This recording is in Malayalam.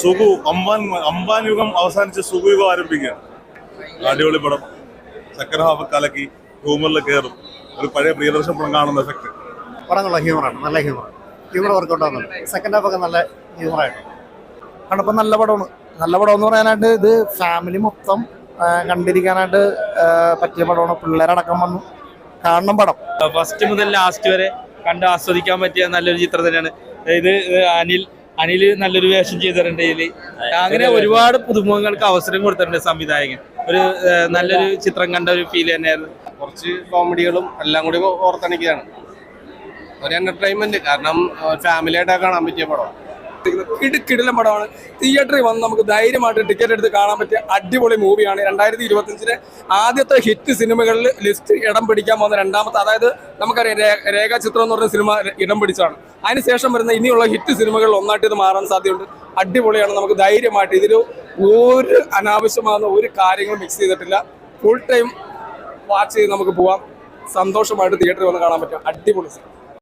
സുഖു അമ്പാൻ യുഗം അവസാനിച്ച് സുഖയുഗം ആരംഭിക്കുകയാണ്. അടിപൊളി പടം. സെക്കൻഡ് ഹാഫ് കലക്കി ഹ്യൂമറിൽ കയറും. ഒരു പഴയ പ്രിയദർശൻ പടം കാണുന്ന എഫക്ട്. പടം കൊള്ളാം, ഹ്യൂമറാണ്, നല്ല ഹ്യൂമർ വർക്കൗട്ട് ആവുന്നുണ്ട്. സെക്കൻഡ് ഹാഫ് ഒക്കെ നല്ല ഹ്യൂമറായിട്ട് കണ്ടപ്പോൾ നല്ല പടമാണ്. നല്ല പടം എന്ന് പറയാനായിട്ട് ഇത് ഫാമിലി മൊത്തം കണ്ടിരിക്കാനായിട്ട് പറ്റിയ പടമാണ്. പിള്ളേരടക്കം വന്നു കാണണം പടം. ഫസ്റ്റ് മുതൽ ലാസ്റ്റ് വരെ കണ്ട് ആസ്വദിക്കാൻ പറ്റിയ നല്ലൊരു ചിത്രം തന്നെയാണ് ഇത്. അനിൽ നല്ലൊരു വേഷം ചെയ്തിട്ടുണ്ട് ഇതില്. അങ്ങനെ ഒരുപാട് പുതുമുഖങ്ങൾക്ക് അവസരം കൊടുത്തിട്ടുണ്ട് സംവിധായകൻ. ഒരു നല്ലൊരു ചിത്രം കണ്ട ഒരു ഫീൽ തന്നെയായിരുന്നു. കുറച്ച് കോമഡികളും എല്ലാം കൂടി ഓർത്തിണക്കിയാണ്. ഒരു എന്റർടൈൻമെന്റ്, കാരണം ഫാമിലി ആയിട്ടൊക്കെ കാണാൻ പറ്റിയ പടം. കിടിലൻ പടമാണ്. തിയേറ്ററിൽ വന്ന് നമുക്ക് ധൈര്യമായിട്ട് ടിക്കറ്റ് എടുത്ത് കാണാൻ പറ്റിയ അടിപൊളി മൂവിയാണ്. 2025 ആദ്യത്തെ ഹിറ്റ് സിനിമകളിൽ ലിസ്റ്റ് ഇടം പിടിക്കാൻ പോകുന്ന രണ്ടാമത്തെ, അതായത് നമുക്കറിയാം രേഖാചിത്രം എന്ന് പറഞ്ഞ സിനിമ ഇടം പിടിച്ചാണ്. അതിനുശേഷം വരുന്ന ഇനിയുള്ള ഹിറ്റ് സിനിമകളിൽ ഒന്നായിട്ട് ഇത് മാറാൻ സാധ്യതയുണ്ട്. അടിപൊളിയാണ്. നമുക്ക് ധൈര്യമായിട്ട് ഇതിൽ ഒരു അനാവശ്യമാകുന്ന ഒരു കാര്യങ്ങളും മിക്സ് ചെയ്തിട്ടില്ല. ഫുൾ ടൈം വാച്ച് ചെയ്ത് നമുക്ക് പോവാം. സന്തോഷമായിട്ട് തിയേറ്ററിൽ വന്ന് കാണാൻ പറ്റും. അടിപൊളി സിനിമ.